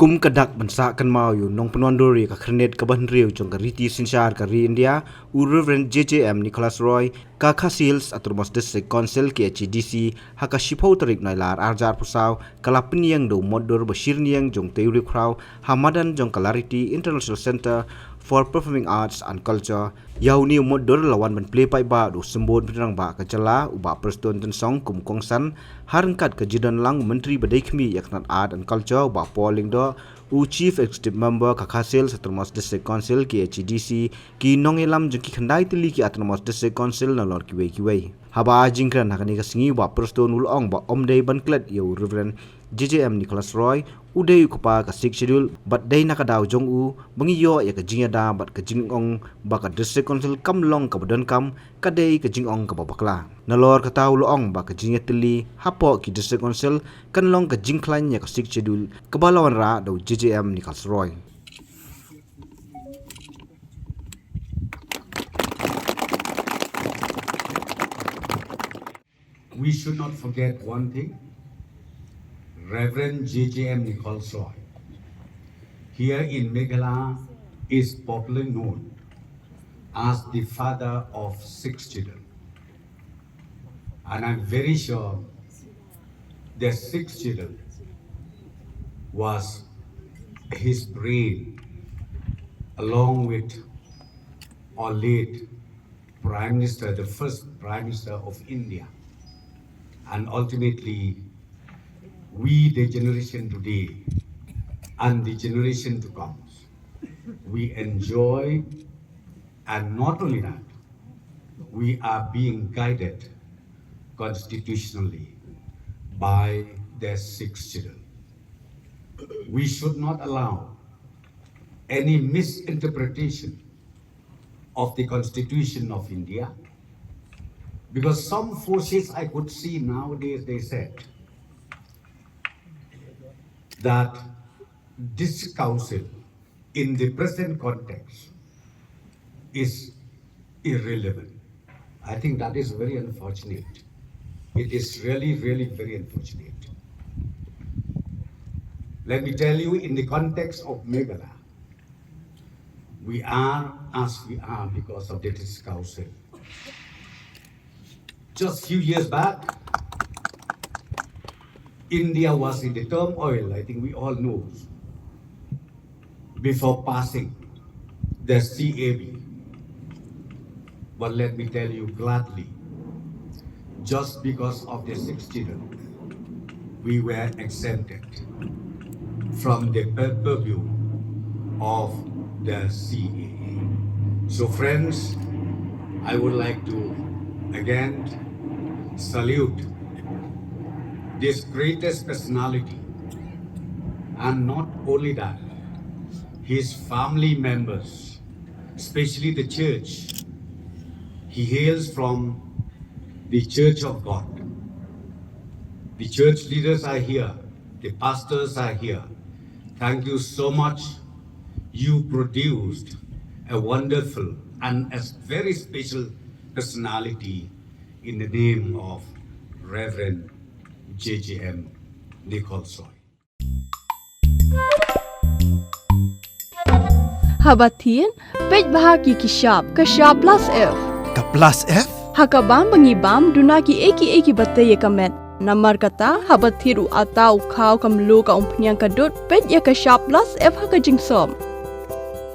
กุมกระดักบรรษากันมาอยู่นองพนวนดรีกับครเนตกับบันเรียวจงกับริตีสินชาร์กับรีอินเดียอูเรเวนเจเจเอ็มนิโคลัสรอยกาคาซิลส์อัตโนมัติเดสคอนเซลเกจีดีซีฮักชิพาวตริกนายลาร์อาร์จาร์พุสาวกลาปินยังดูมอดดอร์บชิรเนียงจงเตยุริคราวฮามาดันจงกลาริตีอินเตอร์เนชั่นแนลเซ็นเตอร์ for performing arts and culture ยาวนิวมอดดอร์ละวันบันเพลย์ไปบ่าดูสมบูรณ์เป็นรังบ่ากจลาอุบา Prestone จนสองกลุ่มกองสันฮารังกัดกับจิดันลังมันตรีบดีขมีอยากนัด art and culture บ่าปอลิงดอChief Executive Member Kakhasil Autonomous District Council KHDC ki nongelam jki khandai tili ki Autonomous District Council na lor kiwei haba jingkran hakani ka singi wa Prestone ulong ba omdei banklet yo Reverend JJM Nicholas Roy udei kupa ka six schedule but dei nakadaw jong u bangi yo ya ka jingada but ka jingong ba ka District Council kam long ka bodon kam ka dei ka jingong ka babakla na lor ka taw ulong ba ka Ïatylli hapo ki District Council kan long ka jing Khlaiñ ya ka six schedule ka balawan ra do JJM Nicholas Roy We should not forget one thing. Reverend JJM Nicholas Roy here in Meghalaya is popularly known as the father of 6 children. And I'm very sure the 6 children was his brain along with our late Prime Minister, the first Prime Minister of India. And ultimately, we, the generation today, and the generation to come, we enjoy, and not only that, we are being guided constitutionally by their 6 children. We should not allow any misinterpretation of the Constitution of India, because some forces I could see nowadays, they said that this council in the present context is irrelevant. I think that is very unfortunate. It is really, really very unfortunate. Let me tell you, in the context of Meghalaya, we are as we are because of this council. Just few years back, India was in the turmoil, I think we all know, before passing the CAB. But let me tell you gladly, just because of the 6 children, we were exempted from the purview of the CAA. So friends, I would like to again salute this greatest personality, and not only that, his family members, especially the church. He hails from the Church of God. The church leaders are here, the pastors are here. Thank you so much. You produced a wonderful and a very special personality in the name of Reverend JJM Nicholas Roy. Habatin, pej bahagi kishab, kashab plus F. Ka plus F? Hakabam bangibam dunaki eki bataya kamet. Namar kata habathiru atau khau kamlu ka umpnyang kadut pej ya kashab plus F hakajingsom.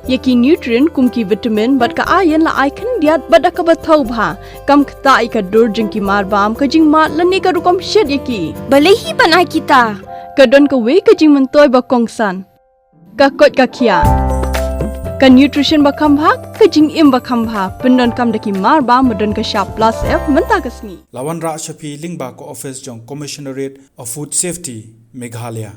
Yaki nutrient kumki vitamin bat ka iron la icon diat bat ka bathau bha kam khta ka dur jingki marbam ka jingma lani ka rukom shed yaki balehi bana kita ka don ka we ka jing mantoy ba kongsan ka kot ka khia ka nutrition ba kham bha ka jing im ba kham bha pendon kam daki marbam madon ka sharp plus F manta kasni Lawan Ra Shafi Lingba ko office jong Commissionerate of Food Safety Meghalaya